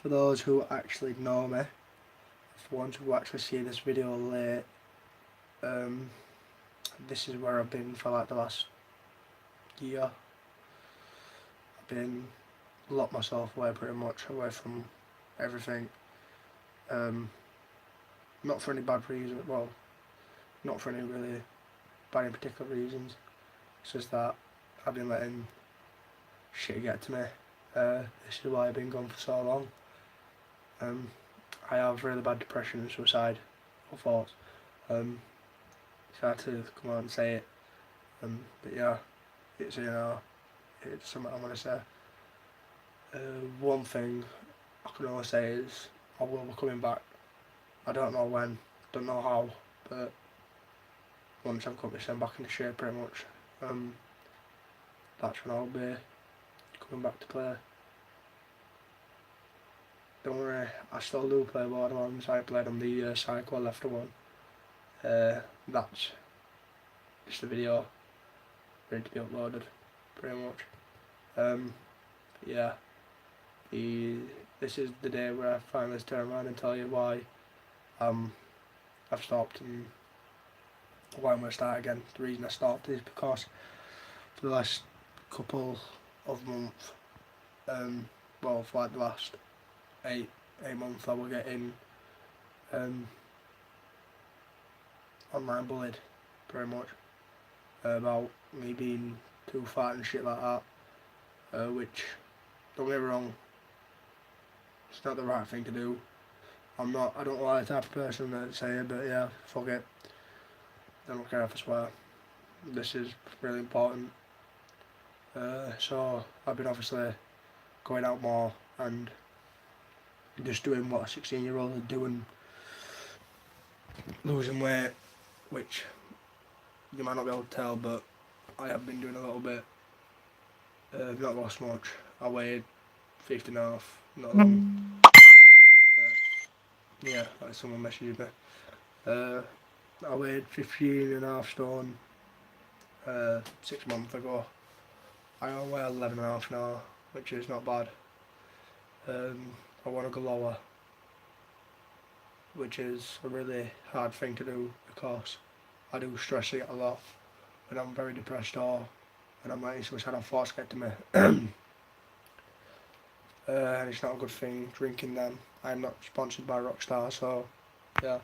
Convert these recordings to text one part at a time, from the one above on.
For those who actually know me, for ones who actually see this video late, um, this is where I've been for like the last year. I've been locked myself away pretty much, away from everything. Not for any bad reason, well, not for any really bad in particular reasons. It's just that I've been letting shit get to me. This is why I've been gone for so long. I have really bad depression and suicidal thoughts. It's hard to come out and say it. But yeah, it's it's something I'm gonna say. One thing I can only say is I will be coming back. I don't know when, don't know how, but once I've got myself back into shape pretty much, that's when I'll be coming back to play. Don't worry, I still do play Borderlands. I played on the cycle left one. That's just a video ready to be uploaded, pretty much. Yeah, this is the day where I finally turn around and tell you why I've stopped and why I'm going to start again. The reason I stopped is because for the last couple of months, well, for like the last eight months, I was getting online bullied, pretty much, about me being too fat and shit like that, which, don't get me wrong, it's not the right thing to do. I don't like the type of person that say it, but yeah, fuck it. I don't care if I swear. This is really important. So I've been obviously going out more and just doing what a 16-year-old is doing, losing weight, which you might not be able to tell, but I have been doing a little bit. Not lost much. I weighed 50.5 not long. Yeah, like someone messaged me. I weighed 15.5 stone 6 months ago. I only weigh 11.5 now, which is not bad. I want to go lower, which is a really hard thing to do because I do stress it a lot when I'm very depressed or when I'm letting suicidal thoughts get to me. And it's not a good thing drinking them. I'm not sponsored by Rockstar, so yeah,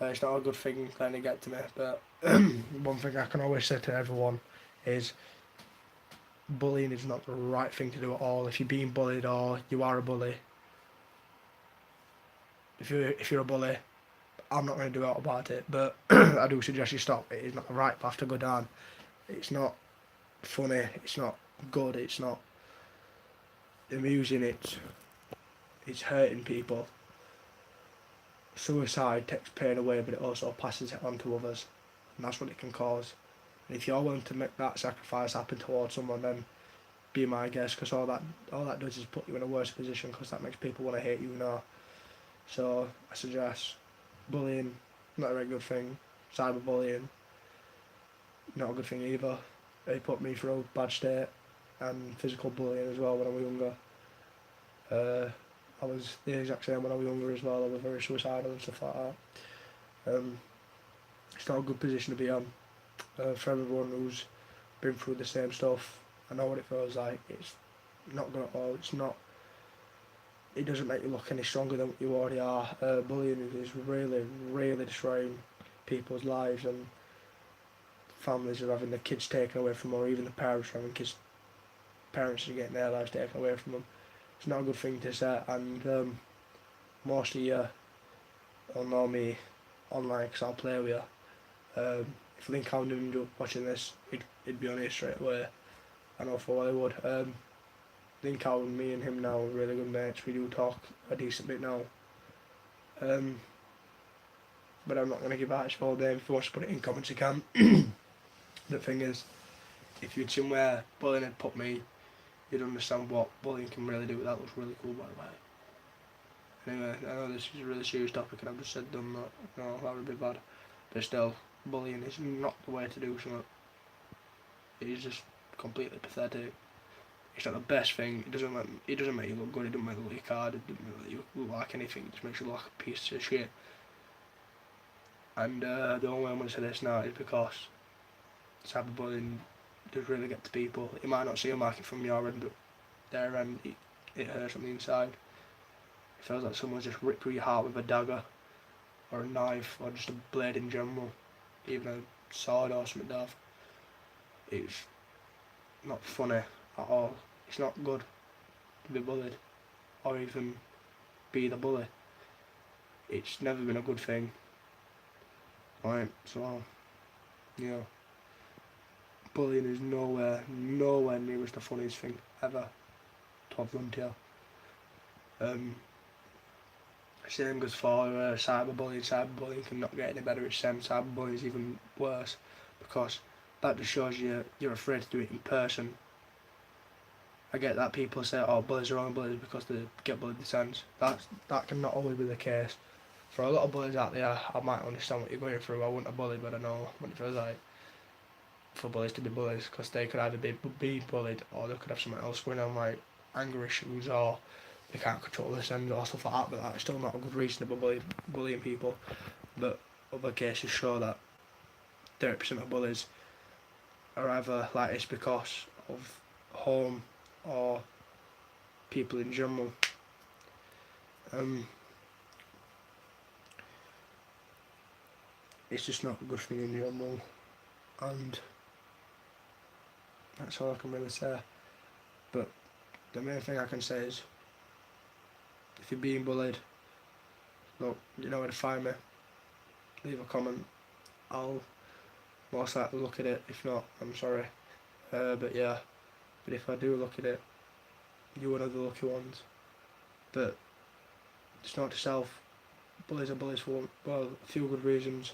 it's not a good thing letting it get to me. But one thing I can always say to everyone is bullying is not the right thing to do at all. If you're being bullied or you are a bully, if you're a bully, I'm not going to do out about it, but I do suggest you stop. It is not the right path to go down. It's not funny, it's not good, it's not amusing, it's hurting people. Suicide takes pain away, but it also passes it on to others, and that's what it can cause. And if you're willing to make that sacrifice happen towards someone, then be my guest, because all that does is put you in a worse position, because that makes people want to hate you now. So I suggest bullying, not a very good thing. Cyberbullying, not a good thing either. It put me through a bad state, and physical bullying as well when I was younger. I was the exact same when I was younger as well. I was very suicidal and stuff like that. It's not a good position to be on. For everyone who's been through the same stuff, I know what it feels like. It's not good at all. It doesn't make you look any stronger than what you already are. Bullying is really, really destroying people's lives, and families are having their kids taken away from them, or even the parents are having parents are getting their lives taken away from them. It's not a good thing to say, and most of you will know me online because I'll play with you. If Link Hound ended up watching this, he'd be on here straight away. I know for well he would. Link Hound, me and him now are really good mates. We do talk a decent bit now. But I'm not going to give out his full name. If he wants to put it in comments, he can. The thing is, if you'd seen where bullying had put me, you'd understand what bullying can really do. That looks really cool, by the way. Anyway, I know this is a really serious topic and I've just said them that, no, that would be bad. But still, bullying is not the way to do something. It is just completely pathetic. It's not the best thing. It doesn't make you look good. It doesn't make you look your card. It doesn't make you look like anything. It just makes you look like a piece of shit. And the only way I'm going to say this now is because cyberbullying does really get to people. You might not see a market from your end, but their end, it hurts on the inside. It feels like someone's just ripped through your heart with a dagger, or a knife, or just a blade in general, even a sword or something daft. It's not funny at all. It's not good to be bullied, or even be the bully. It's never been a good thing. Right, so, yeah. Bullying is nowhere near as the funniest thing ever to have done to you. Same goes for cyberbullying. Cyberbullying cannot get any better. It's cyberbullying is even worse, because that just shows you're afraid to do it in person. I get that people say, oh, bullies are only bullies because they get bullied in sense. That cannot always be the case. For a lot of bullies out there, I might understand what you're going through. I wouldn't have bullied, but I know what it feels like for bullies to be bullies, because they could either be bullied, or they could have something else going on, like anger issues, or they can't control this end or stuff like that. But that's still not a good reason to be bullying people. But other cases show that 30% of bullies are either like this because of home or people in general. It's just not a good thing in general, and that's all I can really say. But the main thing I can say is, if you're being bullied, look, you know where to find me. Leave a comment. I'll most likely look at it. If not, I'm sorry. But yeah, but if I do look at it, you're one of the lucky ones. But just note to self, bullies are bullies for, well, a few good reasons.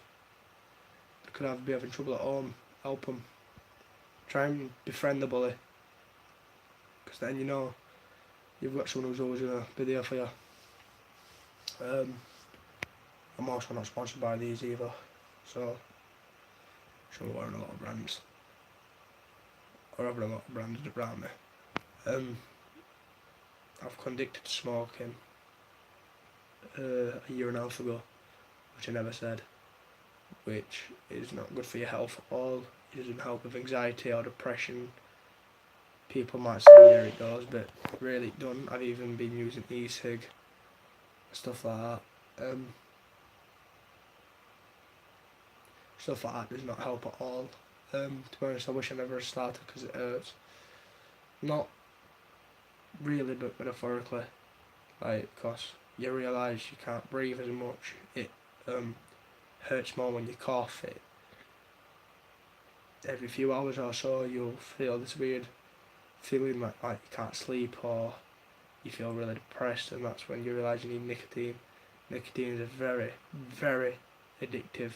They could either be having trouble at home, help them. Try and befriend the bully, because then you know you've got someone who's always going to be there for you. I'm also not sponsored by these either, so I'm wearing a lot of brands, or having a lot of brands around me. I've convicted smoking a year and a half ago, which I never said, which is not good for your health at all. It doesn't help with anxiety or depression. People might say, yeah, it does, but really it doesn't. I've even been using e-cig, stuff like that. Stuff like that does not help at all. To be honest, I wish I never started, because it hurts. Not really, but metaphorically. Like, because you realise you can't breathe as much. It hurts more when you cough. Every few hours or so you'll feel this weird feeling like you can't sleep, or you feel really depressed, and that's when you realise you need nicotine. Nicotine is a very, very addictive,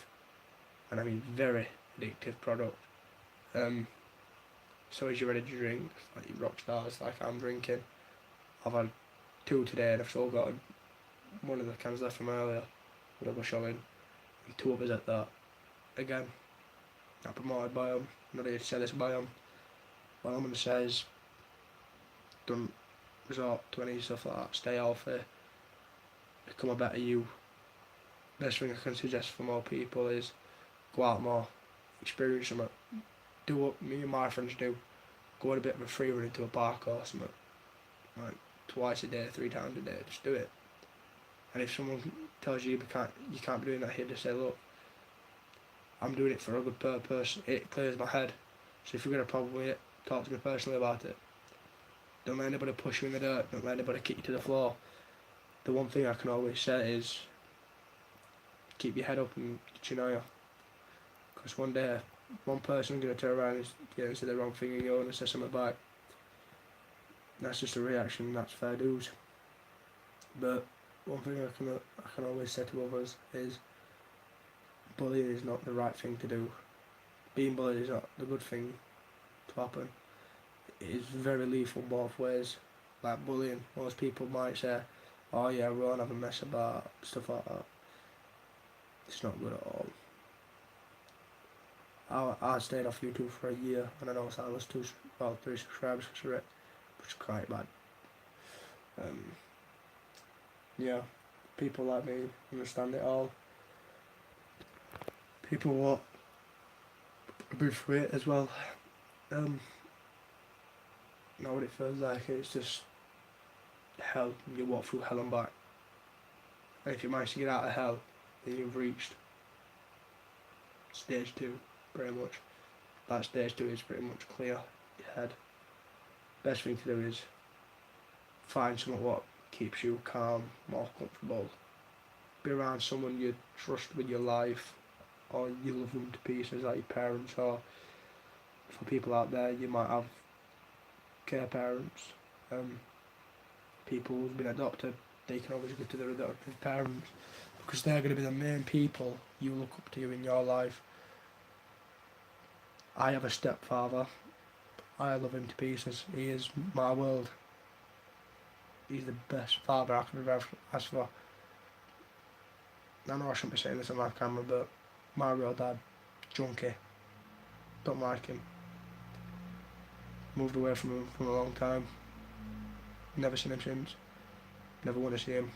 and I mean very addictive product. So as you're ready to drink, like you rock stars, like I'm drinking. I've had 2 today and I've still got one of the cans left from earlier, but I'll go showing, and 2 others at that. Again, not promoted by them, not here to sell this by them. What I'm going to say is, don't resort to any stuff like that. Stay healthy, become a better you. Best thing I can suggest for more people is go out more, experience something. Do what me and my friends do. Go on a bit of a free run into a park or something, like twice a day, 3 times a day. Just do it. And if someone tells you you can't be doing that here, just say, look, I'm doing it for a good purpose. It clears my head. So if you're gonna problem with it, talk to me personally about it. Don't let anybody push you in the dirt. Don't let anybody kick you to the floor. The one thing I can always say is, keep your head up and you know you. Because one day, one person's going to turn around and say the wrong thing, and you're going to say something back. That's just a reaction, that's fair dues. But one thing I can always say to others is, bullying is not the right thing to do. Being bullied is not the good thing to happen. It is very lethal both ways. Like bullying, most people might say, oh yeah, we won't have a mess about stuff like that. It's not good at all. I stayed off YouTube for a year, and I know I lost 3 subscribers which is quite bad. Yeah, people like me understand it all. People what move through it as well. Know what it feels like. It's just hell. You walk through hell and back. And if you manage to get out of hell, then you've reached stage 2, pretty much. That stage 2 is pretty much clear your head. Best thing to do is find someone what keeps you calm, more comfortable. Be around someone you trust with your life, or you love them to pieces, like your parents, or for people out there, you might have care parents. People who've been adopted, they can always go to their adoptive parents, because they're going to be the main people you look up to in your life. I have a stepfather. I love him to pieces. He is my world. He's the best father I could ever ask for. I know I shouldn't be saying this on my camera, but my real dad, junkie. Don't like him. Moved away from him for a long time. Never seen him since. Never want to see him.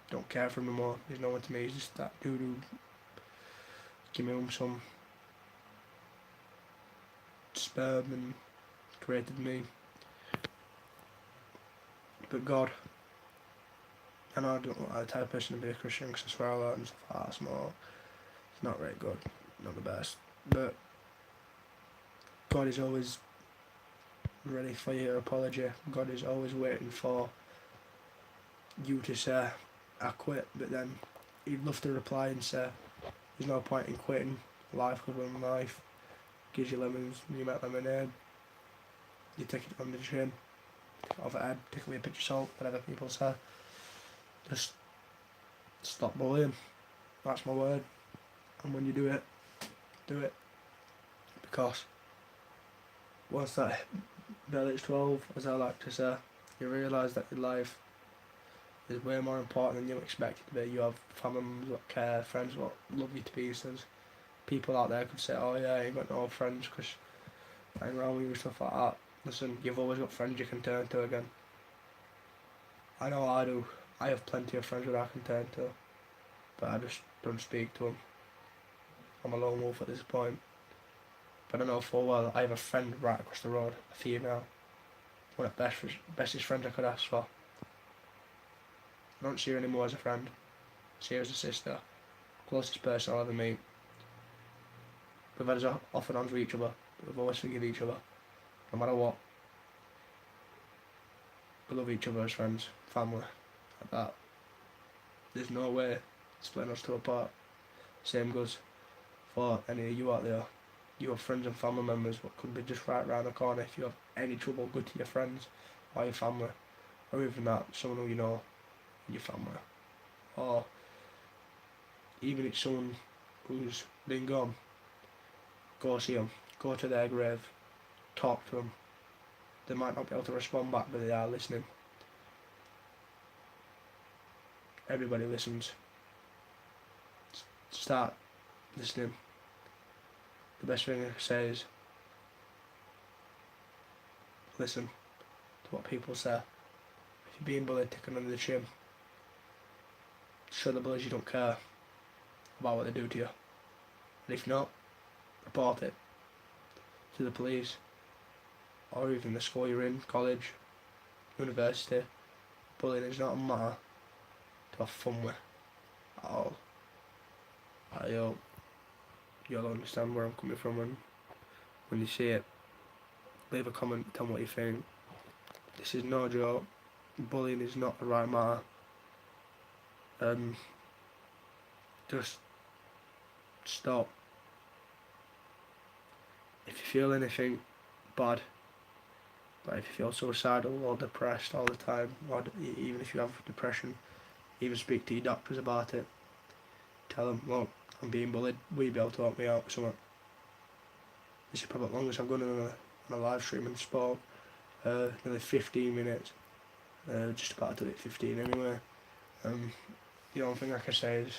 Don't care for him anymore. He's no one to me. He's just that dude who gave me some sperm and created me. But God, I know I don't look like the type of person to be a Christian because I swear a lot and stuff like that. It's not very good, not the best. But God is always ready for your apology. God is always waiting for you to say, I quit, but then he'd love to reply and say, there's no point in quitting. Life could run life. Gives you lemons, you make lemonade. You take it on the chin, take it off the head, take away a pinch of salt, whatever people say. Just stop bullying. That's my word. And when you do it, do it. Because once that bell hits 12, as I like to say, you realise that your life is way more important than you expect it to be. You have family members that care, friends that love you to pieces. People out there could say, oh yeah, you ain't got no friends because I ain't around with you and stuff like that. Listen, you've always got friends you can turn to again. I know I do. I have plenty of friends that I can turn to, but I just don't speak to them. I'm a lone wolf at this point. But I know full well I have a friend right across the road, a female. One of the bestest friends I could ask for. I don't see her anymore as a friend. I see her as a sister. Closest person I'll ever meet. We've had us off and on to each other. We've always forgiven each other. No matter what. We love each other as friends, family, like that. There's no way splitting us two apart. Same goes for any of you out there. You have friends and family members what could be just right round the corner. If you have any trouble, go to your friends or your family. Or even that, someone who you know in your family. Or even if it's someone who's been gone, go see them. Go to their grave. Talk to them. They might not be able to respond back, but they are listening. Everybody listens. Start listening. The best thing I can say is listen to what people say. If you're being bullied, take it under the chin. Show the bullies you don't care about what they do to you. And if not, report it to the police or even the school you're in, college, university. Bullying is not a matter to have fun with at all. I hope you'll understand where I'm coming from, and when you see it, leave a comment, tell me what you think. This is no joke. Bullying is not the right matter. Just stop. If you feel anything bad, like if you feel suicidal or depressed all the time, or even if you have depression, even speak to your doctors about it. Tell them, look, I'm being bullied, will you be able to help me out with something? This is probably the longest I've gone on a live stream and spoke. Nearly 15 minutes. Just about to hit 15 anyway. The only thing I can say is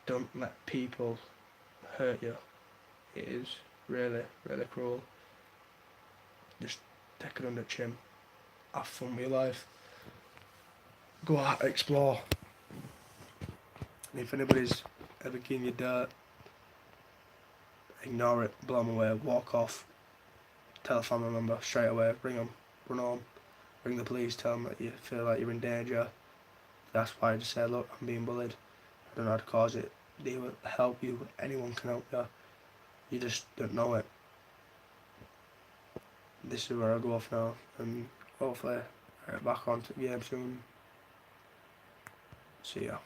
don't let people hurt you. It is really, really cruel. just take it on the chin. Have fun with your life. Go out, explore. And if anybody's ever giving you dirt, ignore it, blow them away, walk off, tell a family member straight away, ring them, run home, ring the police, tell them that you feel like you're in danger. That's why I just say, look, I'm being bullied, I don't know how to cause it. They will help you, anyone can help you, you just don't know it. This is where I go off now, and hopefully I get back onto the game soon. See ya.